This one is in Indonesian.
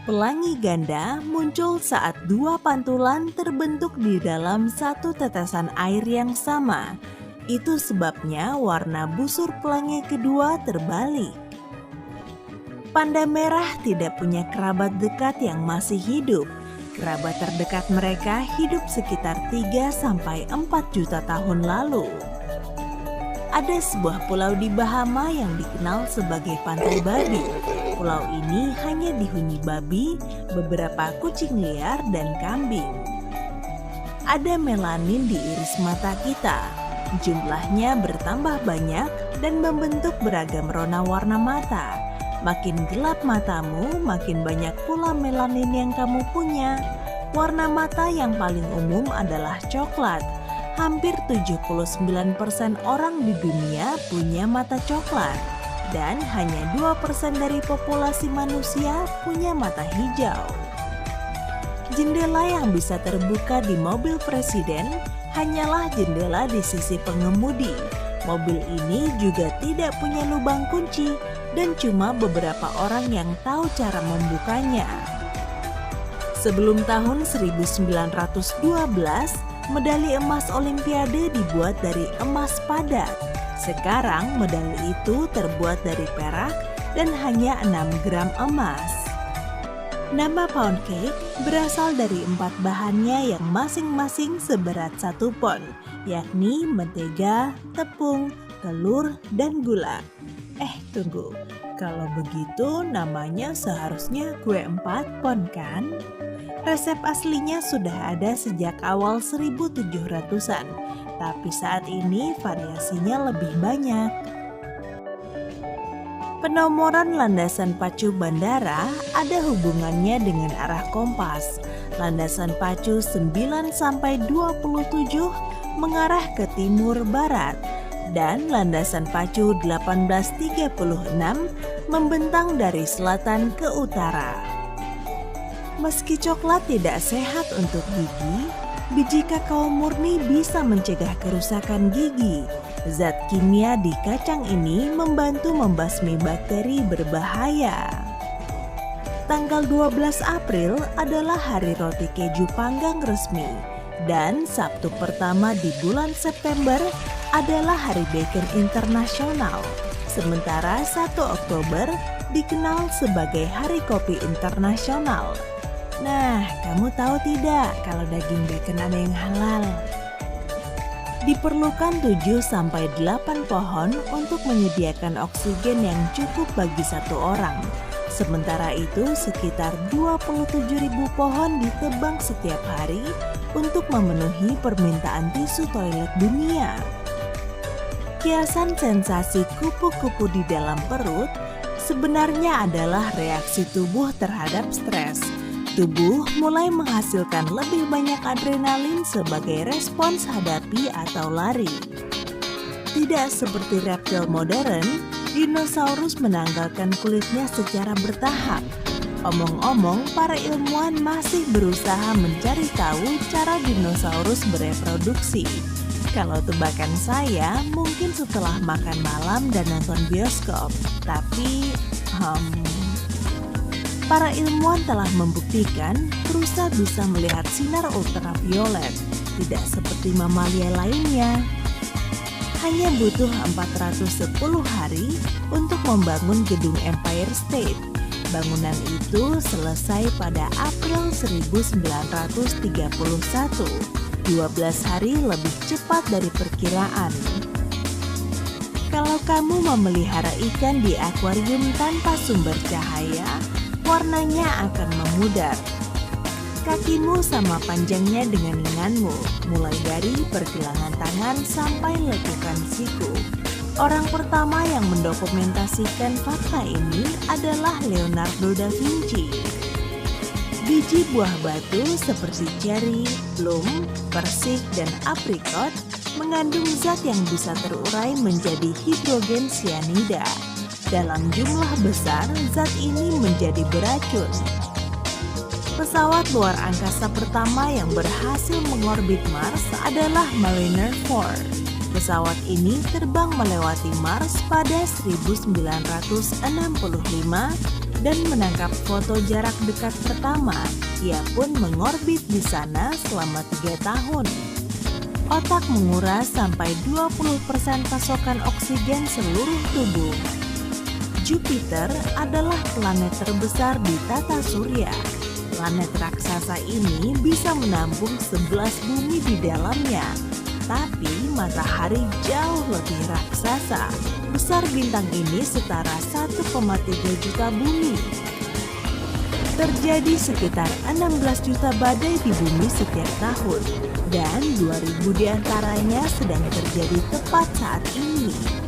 Pelangi ganda muncul saat dua pantulan terbentuk di dalam satu tetesan air yang sama. Itu sebabnya warna busur pelangi kedua terbalik. Panda merah tidak punya kerabat dekat yang masih hidup. Kerabat terdekat mereka hidup sekitar 3-4 juta tahun lalu. Ada sebuah pulau di Bahama yang dikenal sebagai Pantai Babi. Pulau ini hanya dihuni babi, beberapa kucing liar, dan kambing. Ada melanin di iris mata kita. Jumlahnya bertambah banyak dan membentuk beragam rona warna mata. Makin gelap matamu, makin banyak pula melanin yang kamu punya. Warna mata yang paling umum adalah coklat. Hampir 79% orang di dunia punya mata coklat. Dan hanya 2% dari populasi manusia punya mata hijau. Jendela yang bisa terbuka di mobil presiden hanyalah jendela di sisi pengemudi. Mobil ini juga tidak punya lubang kunci dan cuma beberapa orang yang tahu cara membukanya. Sebelum tahun 1912, medali emas Olimpiade dibuat dari emas padat. Sekarang medali itu terbuat dari perak dan hanya 6 gram emas. Nama pound cake berasal dari 4 bahannya yang masing-masing seberat 1 pon, yakni mentega, tepung, telur, dan gula. Tunggu, kalau begitu namanya seharusnya kue 4 pon kan? Resep aslinya sudah ada sejak awal 1700-an, tapi saat ini variasinya lebih banyak. Penomoran landasan pacu bandara ada hubungannya dengan arah kompas. Landasan pacu 9-27 mengarah ke timur barat dan landasan pacu 1836 membentang dari selatan ke utara. Meski coklat tidak sehat untuk gigi, biji kakao murni bisa mencegah kerusakan gigi. Zat kimia di kacang ini membantu membasmi bakteri berbahaya. Tanggal 12 April adalah hari roti keju panggang resmi. Dan Sabtu pertama di bulan September adalah Hari Bacon Internasional. Sementara 1 Oktober dikenal sebagai Hari Kopi Internasional. Nah, kamu tahu tidak kalau daging bacon ada yang halal? Diperlukan 7-8 pohon untuk menyediakan oksigen yang cukup bagi satu orang. Sementara itu, sekitar 27.000 pohon ditebang setiap hari untuk memenuhi permintaan tisu toilet dunia. Kiasan sensasi kupu-kupu di dalam perut sebenarnya adalah reaksi tubuh terhadap stres. Tubuh mulai menghasilkan lebih banyak adrenalin sebagai respons hadapi atau lari. Tidak seperti reptil modern, dinosaurus menanggalkan kulitnya secara bertahap. Omong-omong, para ilmuwan masih berusaha mencari tahu cara dinosaurus bereproduksi. Kalau tebakan saya, mungkin setelah makan malam dan nonton bioskop. Tapi, para ilmuwan telah membuktikan rusa bisa melihat sinar ultraviolet, tidak seperti mamalia lainnya. Hanya butuh 410 hari untuk membangun gedung Empire State. Bangunan itu selesai pada April 1931, 12 hari lebih cepat dari perkiraan. Kalau kamu memelihara ikan di akuarium tanpa sumber cahaya, warnanya akan memudar. Kakimu sama panjangnya dengan lenganmu, mulai dari pergelangan tangan sampai lekukan siku. Orang pertama yang mendokumentasikan fakta ini adalah Leonardo da Vinci. Biji buah batu seperti ceri, plum, persik, dan aprikot mengandung zat yang bisa terurai menjadi hidrogen cyanida. Dalam jumlah besar, zat ini menjadi beracun. Pesawat luar angkasa pertama yang berhasil mengorbit Mars adalah Mariner 4. Pesawat ini terbang melewati Mars pada 1965 dan menangkap foto jarak dekat pertama. Ia pun mengorbit di sana selama 3 tahun. Otak menguras sampai 20% pasokan oksigen seluruh tubuh. Jupiter adalah planet terbesar di tata surya. Planet raksasa ini bisa menampung 11 bumi di dalamnya. Tapi matahari jauh lebih raksasa. Besar bintang ini setara 1,3 juta bumi. Terjadi sekitar 16 juta badai di bumi setiap tahun. Dan 2000 diantaranya sedang terjadi tepat saat ini.